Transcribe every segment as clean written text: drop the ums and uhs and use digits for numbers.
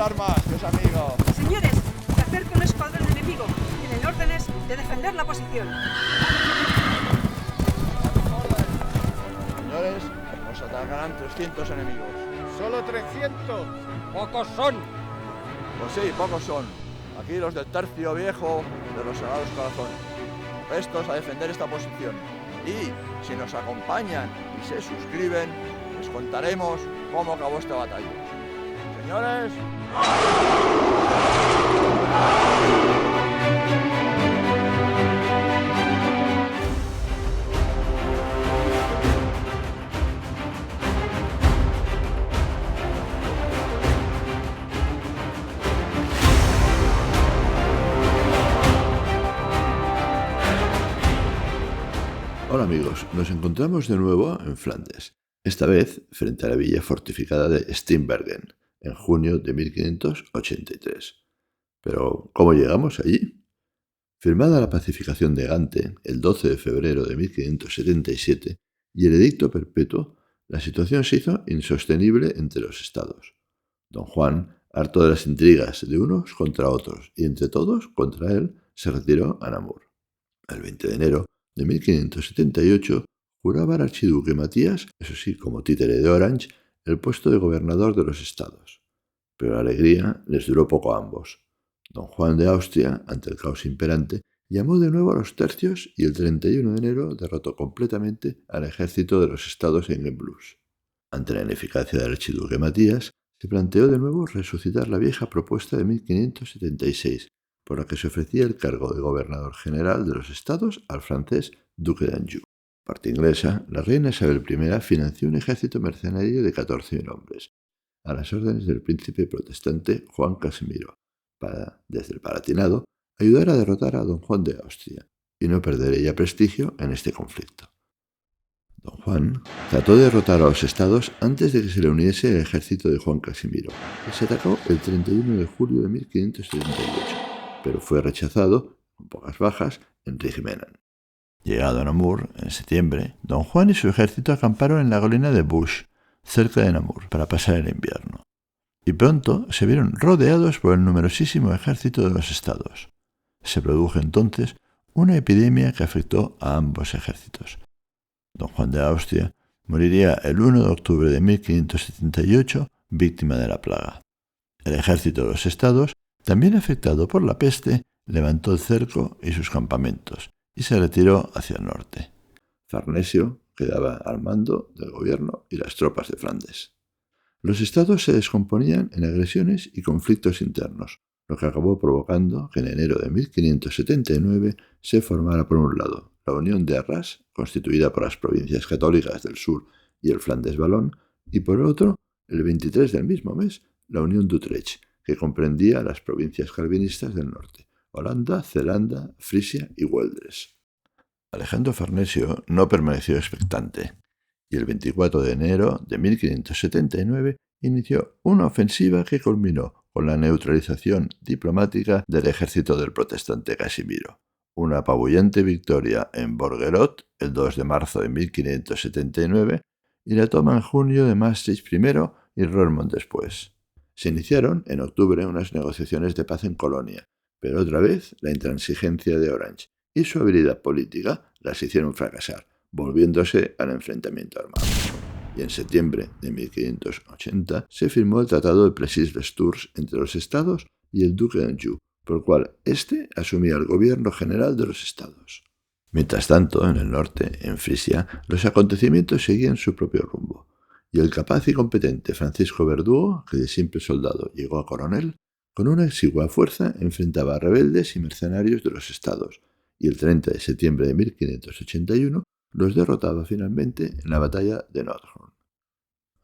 armas, Dios amigo. Señores, se acerca un escuadrón enemigo. Tienen órdenes de defender la posición. Señores, nos atacarán 300 enemigos. ¡Solo 300! ¡Pocos son! Pues sí, pocos son. Aquí los del tercio viejo de los Sagrados Corazones. Prestos a defender esta posición. Y si nos acompañan y se suscriben, les contaremos cómo acabó esta batalla. Señores. Hola amigos, nos encontramos de nuevo en Flandes, esta vez frente a la villa fortificada de Steenbergen, en junio de 1583. Pero, ¿cómo llegamos allí? Firmada la pacificación de Gante el 12 de febrero de 1577 y el edicto perpetuo, la situación se hizo insostenible entre los estados. Don Juan, harto de las intrigas de unos contra otros y entre todos contra él, se retiró a Namur. El 20 de enero de 1578 juraba al archiduque Matías, eso sí, como títere de Orange, el puesto de gobernador de los estados. Pero la alegría les duró poco a ambos. Don Juan de Austria, ante el caos imperante, llamó de nuevo a los tercios y el 31 de enero derrotó completamente al ejército de los estados en Gembloux. Ante la ineficacia del archiduque Matías, se planteó de nuevo resucitar la vieja propuesta de 1576, por la que se ofrecía el cargo de gobernador general de los estados al francés duque de Anjou. Parte inglesa, la reina Isabel I financió un ejército mercenario de 14.000 hombres, a las órdenes del príncipe protestante Juan Casimiro, para, desde el Palatinado, ayudar a derrotar a don Juan de Austria y no perder ella prestigio en este conflicto. Don Juan trató de derrotar a los estados antes de que se le uniese el ejército de Juan Casimiro, que se atacó el 31 de julio de 1578. Pero fue rechazado, con pocas bajas, en Rijmenen. Llegado a Namur, en septiembre, don Juan y su ejército acamparon en la colina de Busch, cerca de Namur, para pasar el invierno. Y pronto se vieron rodeados por el numerosísimo ejército de los estados. Se produjo entonces una epidemia que afectó a ambos ejércitos. Don Juan de Austria moriría el 1 de octubre de 1578, víctima de la plaga. El ejército de los estados, también afectado por la peste, levantó el cerco y sus campamentos y se retiró hacia el norte. Farnesio quedaba al mando del gobierno y las tropas de Flandes. Los estados se descomponían en agresiones y conflictos internos, lo que acabó provocando que en enero de 1579 se formara por un lado la Unión de Arras, constituida por las provincias católicas del sur y el Flandes Valón, y por otro, el 23 del mismo mes, la Unión de Utrecht, que comprendía las provincias calvinistas del norte, Holanda, Zelanda, Frisia y Güeldres. Alejandro Farnesio no permaneció expectante, y el 24 de enero de 1579 inició una ofensiva que culminó con la neutralización diplomática del ejército del protestante Casimiro. Una apabullante victoria en Borgerot el 2 de marzo de 1579 y la toma en junio de Maastricht primero y Roermond después. Se iniciaron en octubre unas negociaciones de paz en Colonia, pero otra vez la intransigencia de Orange y su habilidad política las hicieron fracasar, volviéndose al enfrentamiento armado. Y en septiembre de 1580 se firmó el Tratado de Plessis-les-Tours entre los estados y el duque de Anjou, por el cual éste asumía el gobierno general de los estados. Mientras tanto, en el norte, en Frisia, los acontecimientos seguían su propio rumbo, y el capaz y competente Francisco Verdugo, que de simple soldado llegó a coronel, con una exigua fuerza enfrentaba a rebeldes y mercenarios de los estados, y el 30 de septiembre de 1581 los derrotaba finalmente en la batalla de Nordhorn.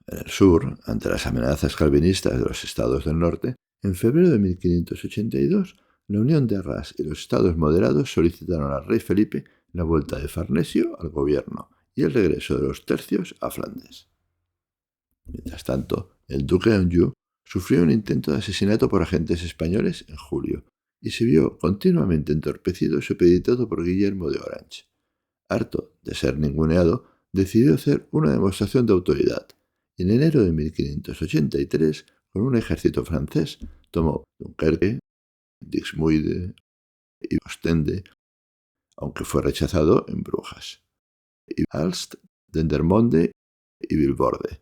En el sur, ante las amenazas calvinistas de los estados del norte, en febrero de 1582, la Unión de Arras y los estados moderados solicitaron al rey Felipe la vuelta de Farnesio al gobierno y el regreso de los tercios a Flandes. Mientras tanto, el duque de Anjou sufrió un intento de asesinato por agentes españoles en julio y se vio continuamente entorpecido y supeditado por Guillermo de Orange. Harto de ser ninguneado, decidió hacer una demostración de autoridad y en enero de 1583 con un ejército francés, tomó Dunkerque, Dixmude y Ostende, aunque fue rechazado en Brujas, y Aalst, Dendermonde y Vilvoorde.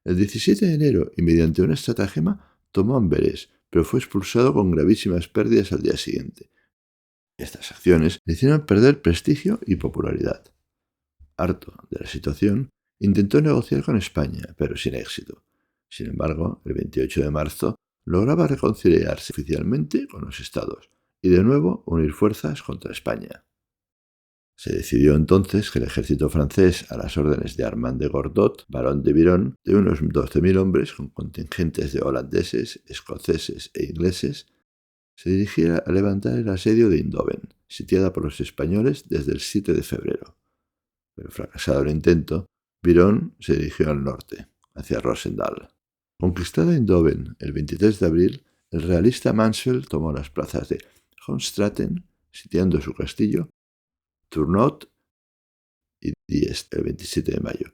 El 17 de enero, y mediante una estratagema, tomó Amberes, pero fue expulsado con gravísimas pérdidas al día siguiente. Estas acciones le hicieron perder prestigio y popularidad. Harto de la situación, intentó negociar con España, pero sin éxito. Sin embargo, el 28 de marzo lograba reconciliarse oficialmente con los Estados y de nuevo unir fuerzas contra España. Se decidió entonces que el ejército francés, a las órdenes de Armand de Gordot, barón de Biron, de unos 12.000 hombres con contingentes de holandeses, escoceses e ingleses, se dirigiera a levantar el asedio de Eindhoven, sitiada por los españoles desde el 7 de febrero. Pero fracasado el intento, Biron se dirigió al norte, hacia Roosendaal. Conquistada Eindhoven el 23 de abril, el realista Mansfeld tomó las plazas de Hoogstraten, sitiando su castillo, Turnhout y Diest el 27 de mayo.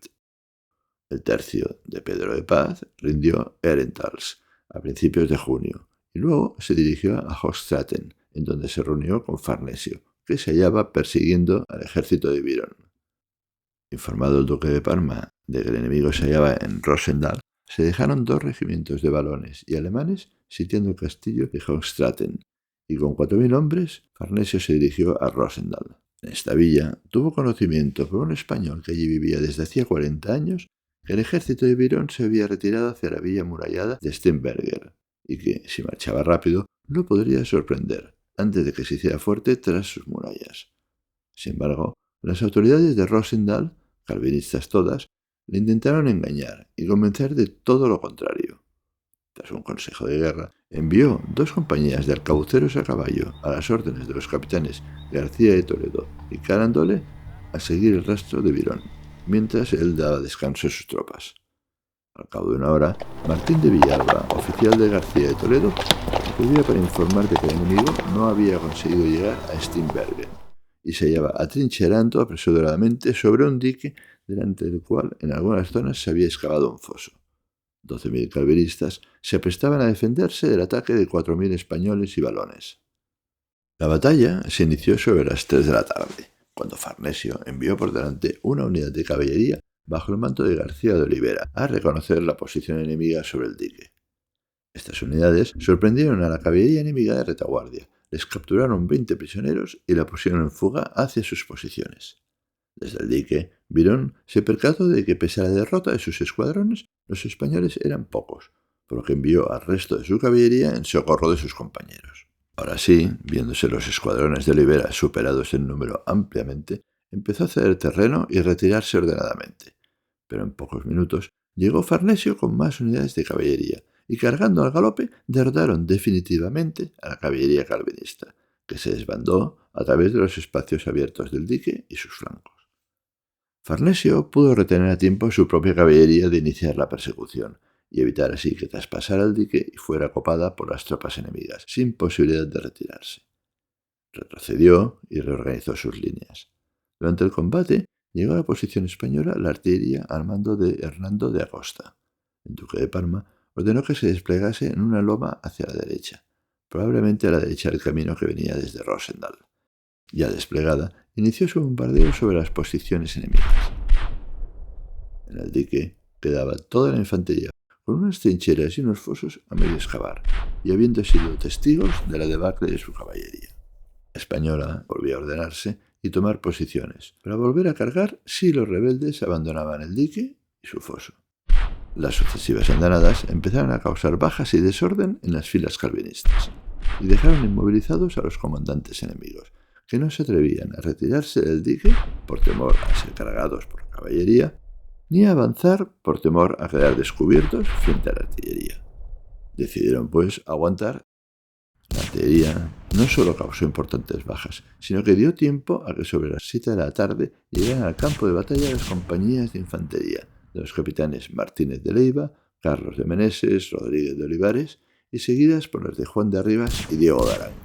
El tercio de Pedro de Paz rindió Herentals a principios de junio y luego se dirigió a Hoogstraten, en donde se reunió con Farnesio, que se hallaba persiguiendo al ejército de Biron. Informado el duque de Parma de que el enemigo se hallaba en Roosendaal, se dejaron 2 regimientos de valones y alemanes sitiando el castillo de Hoogstraten, y con 4.000 hombres Farnesio se dirigió a Roosendaal. En esta villa tuvo conocimiento por un español que allí vivía desde hacía 40 años que el ejército de Biron se había retirado hacia la villa amurallada de Steenbergen y que, si marchaba rápido, lo podría sorprender antes de que se hiciera fuerte tras sus murallas. Sin embargo, las autoridades de Roosendaal, calvinistas todas, le intentaron engañar y convencer de todo lo contrario. Tras un consejo de guerra, envió 2 compañías de arcabuceros a caballo a las órdenes de los capitanes García de Toledo y Carandole a seguir el rastro de Biron, mientras él daba descanso a sus tropas. Al cabo de una hora, Martín de Villalba, oficial de García de Toledo, acudía para informar de que el enemigo no había conseguido llegar a Steenbergen y se hallaba atrincherando apresuradamente sobre un dique delante del cual en algunas zonas se había excavado un foso. 12.000 calvinistas se aprestaban a defenderse del ataque de 4.000 españoles y valones. La batalla se inició sobre las 3 de la tarde, cuando Farnesio envió por delante una unidad de caballería bajo el mando de García de Olivera a reconocer la posición enemiga sobre el dique. Estas unidades sorprendieron a la caballería enemiga de retaguardia, les capturaron 20 prisioneros y la pusieron en fuga hacia sus posiciones. Desde el dique, Biron se percató de que pese a la derrota de sus escuadrones, los españoles eran pocos, por lo que envió al resto de su caballería en socorro de sus compañeros. Ahora sí, viéndose los escuadrones de Olivera superados en número ampliamente, empezó a ceder terreno y retirarse ordenadamente. Pero en pocos minutos llegó Farnesio con más unidades de caballería y cargando al galope derrotaron definitivamente a la caballería calvinista, que se desbandó a través de los espacios abiertos del dique y sus flancos. Farnesio pudo retener a tiempo su propia caballería de iniciar la persecución y evitar así que traspasara el dique y fuera copada por las tropas enemigas, sin posibilidad de retirarse. Retrocedió y reorganizó sus líneas. Durante el combate llegó a la posición española la artillería al mando de Hernando de Agosta. El duque de Parma ordenó que se desplegase en una loma hacia la derecha, probablemente a la derecha del camino que venía desde Roosendaal. Ya desplegada, inició su bombardeo sobre las posiciones enemigas. En el dique quedaba toda la infantería, con unas trincheras y unos fosos a medio excavar, y habiendo sido testigos de la debacle de su caballería. La española volvió a ordenarse y tomar posiciones, para volver a cargar si los rebeldes abandonaban el dique y su foso. Las sucesivas andanadas empezaron a causar bajas y desorden en las filas calvinistas, y dejaron inmovilizados a los comandantes enemigos, que no se atrevían a retirarse del dique por temor a ser cargados por la caballería, ni a avanzar por temor a quedar descubiertos frente a la artillería. Decidieron, pues, aguantar. La artillería no solo causó importantes bajas, sino que dio tiempo a que sobre las 7 de la tarde llegaran al campo de batalla las compañías de infantería de los capitanes Martínez de Leiva, Carlos de Meneses, Rodríguez de Olivares y seguidas por las de Juan de Arribas y Diego de Arango.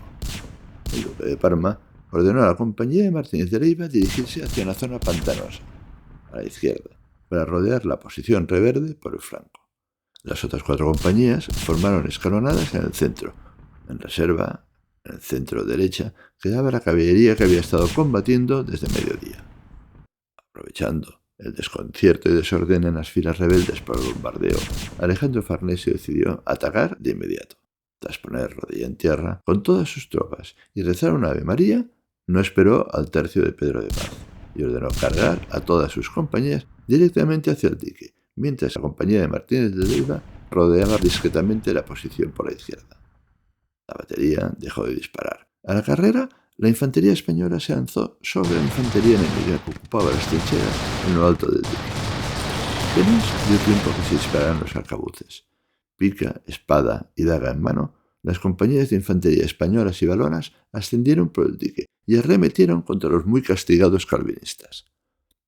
El duque de Parma ordenó a la compañía de Martínez de Leiva dirigirse hacia una zona pantanosa, a la izquierda, para rodear la posición reverde por el flanco. Las otras 4 compañías formaron escalonadas en el centro. En reserva, en el centro derecha, quedaba la caballería que había estado combatiendo desde mediodía. Aprovechando el desconcierto y desorden en las filas rebeldes por el bombardeo, Alejandro Farnesio decidió atacar de inmediato. Tras poner rodilla en tierra con todas sus tropas y rezar una Ave María, no esperó al tercio de Pedro de Paz y ordenó cargar a todas sus compañías directamente hacia el dique, mientras la compañía de Martínez de Leiva rodeaba discretamente la posición por la izquierda. La batería dejó de disparar. A la carrera, la infantería española se lanzó sobre la infantería enemiga que ocupaba las trincheras en lo alto del dique. Apenas dio tiempo que se dispararan los arcabuces. Pica, espada y daga en mano, las compañías de infantería españolas y valonas ascendieron por el dique y arremetieron contra los muy castigados calvinistas.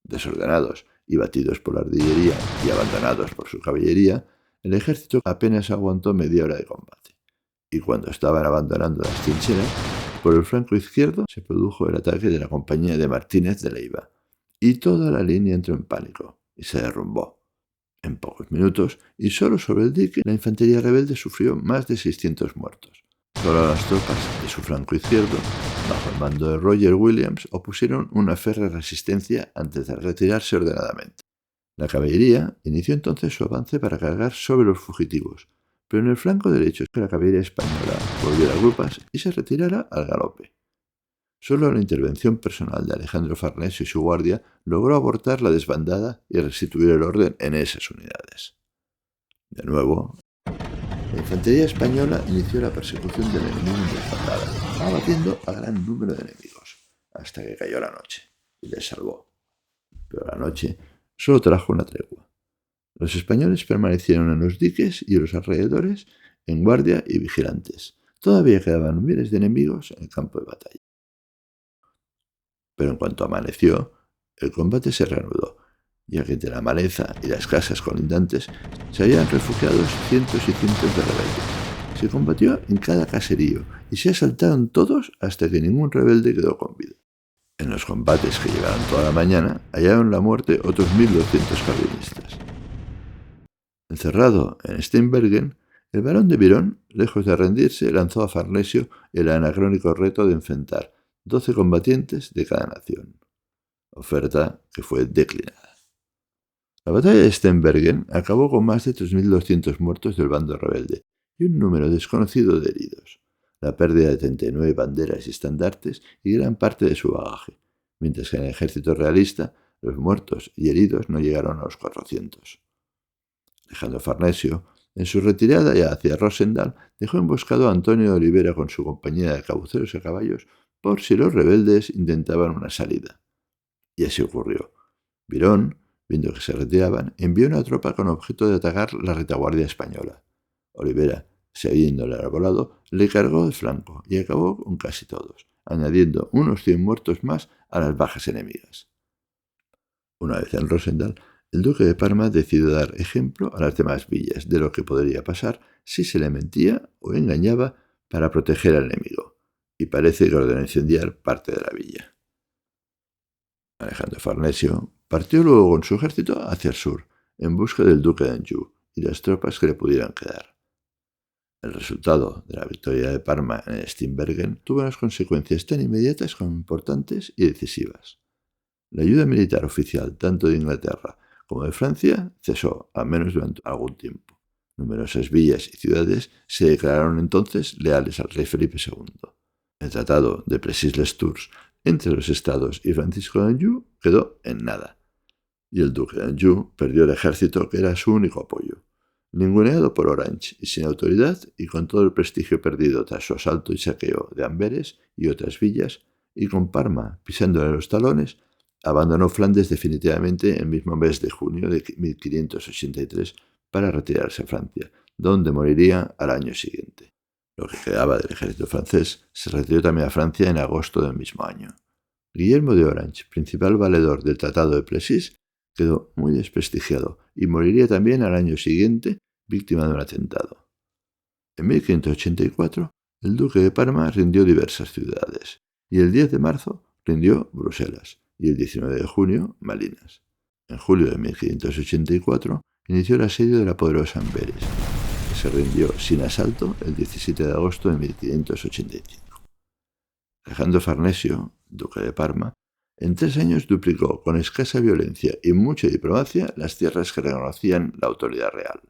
Desordenados y batidos por la artillería y abandonados por su caballería, el ejército apenas aguantó media hora de combate. Y cuando estaban abandonando las trincheras, por el flanco izquierdo se produjo el ataque de la compañía de Martínez de Leiva, y toda la línea entró en pánico y se derrumbó. En pocos minutos, y solo sobre el dique, la infantería rebelde sufrió más de 600 muertos. Solo las tropas de su flanco izquierdo, bajo el mando de Roger Williams, opusieron una férrea resistencia antes de retirarse ordenadamente. La caballería inició entonces su avance para cargar sobre los fugitivos, pero en el flanco derecho la caballería española volvió a grupas y se retirara al galope. Solo la intervención personal de Alejandro Farnesio y su guardia logró abortar la desbandada y restituir el orden en esas unidades. De nuevo, la infantería española inició la persecución del enemigo en desbandada, abatiendo a gran número de enemigos, hasta que cayó la noche y les salvó. Pero la noche solo trajo una tregua. Los españoles permanecieron en los diques y en los alrededores en guardia y vigilantes. Todavía quedaban miles de enemigos en el campo de batalla. Pero en cuanto amaneció, el combate se reanudó, ya que entre la maleza y las casas colindantes se habían refugiados cientos y cientos de rebeldes. Se combatió en cada caserío y se asaltaron todos hasta que ningún rebelde quedó con vida. En los combates que llevaron toda la mañana, hallaron la muerte otros 1.200 calvinistas. Encerrado en Steenbergen, el barón de Birón, lejos de rendirse, lanzó a Farnesio el anacrónico reto de enfrentar 12 combatientes de cada nación, oferta que fue declinada. La batalla de Steenbergen acabó con más de 3.200 muertos del bando rebelde y un número desconocido de heridos, la pérdida de 39 banderas y estandartes y gran parte de su bagaje, mientras que en el ejército realista los muertos y heridos no llegaron a los 400. Alejandro Farnesio, en su retirada ya hacia Rosendal, dejó emboscado a Antonio de Olivera con su compañía de cabuceros a caballos por si los rebeldes intentaban una salida. Y así ocurrió. Birón, viendo que se retiraban, envió una tropa con objeto de atacar la retaguardia española. Olivera, siguiéndole al volado, le cargó de flanco y acabó con casi todos, añadiendo unos 100 muertos más a las bajas enemigas. Una vez en Rosendal, el duque de Parma decidió dar ejemplo a las demás villas de lo que podría pasar si se le mentía o engañaba para proteger al enemigo, y parece que ordenó incendiar parte de la villa. Alejandro Farnesio partió luego con su ejército hacia el sur, en busca del duque de Anjou y las tropas que le pudieran quedar. El resultado de la victoria de Parma en Steenbergen tuvo unas consecuencias tan inmediatas como importantes y decisivas. La ayuda militar oficial tanto de Inglaterra como de Francia cesó, al menos durante algún tiempo. Numerosas villas y ciudades se declararon entonces leales al rey Felipe II. El tratado de Plessis-les-Tours entre los estados y Francisco de Anjou quedó en nada, y el duque de Anjou perdió el ejército que era su único apoyo. Ninguneado por Orange y sin autoridad, y con todo el prestigio perdido tras su asalto y saqueo de Amberes y otras villas, y con Parma pisándole los talones, abandonó Flandes definitivamente el mismo mes de junio de 1583 para retirarse a Francia, donde moriría al año siguiente. Lo que quedaba del ejército francés se retiró también a Francia en agosto del mismo año. Guillermo de Orange, principal valedor del Tratado de Plessis, quedó muy desprestigiado y moriría también al año siguiente, víctima de un atentado. En 1584, el duque de Parma rindió diversas ciudades, y el 10 de marzo rindió Bruselas, y el 19 de junio Malinas. En julio de 1584, inició el asedio de la poderosa Amberes, que se rindió sin asalto el 17 de agosto de 1585. Alejandro Farnesio, duque de Parma, en 3 años duplicó con escasa violencia y mucha diplomacia las tierras que reconocían la autoridad real.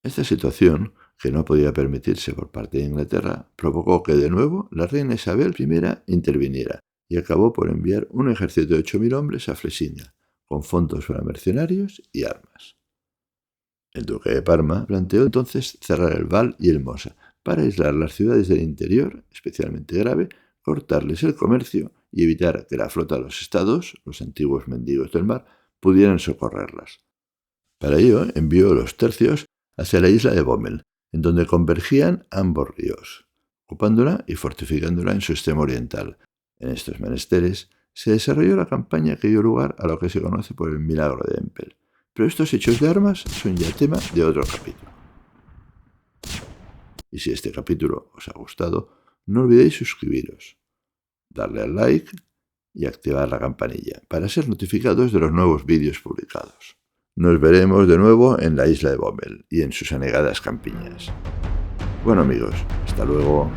Esta situación, que no podía permitirse por parte de Inglaterra, provocó que de nuevo la reina Isabel I interviniera y acabó por enviar un ejército de 8.000 hombres a Flesina, con fondos para mercenarios y armas. El duque de Parma planteó entonces cerrar el Val y el Mosa para aislar las ciudades del interior, especialmente grave, cortarles el comercio y evitar que la flota de los estados, los antiguos mendigos del mar, pudieran socorrerlas. Para ello envió los tercios hacia la isla de Bommel, en donde convergían ambos ríos, ocupándola y fortificándola en su extremo oriental. En estos menesteres se desarrolló la campaña que dio lugar a lo que se conoce por el milagro de Empel, pero estos hechos de armas son ya tema de otro capítulo. Y si este capítulo os ha gustado, no olvidéis suscribiros, darle al like y activar la campanilla para ser notificados de los nuevos vídeos publicados. Nos veremos de nuevo en la isla de Bommel y en sus anegadas campiñas. Bueno amigos, hasta luego.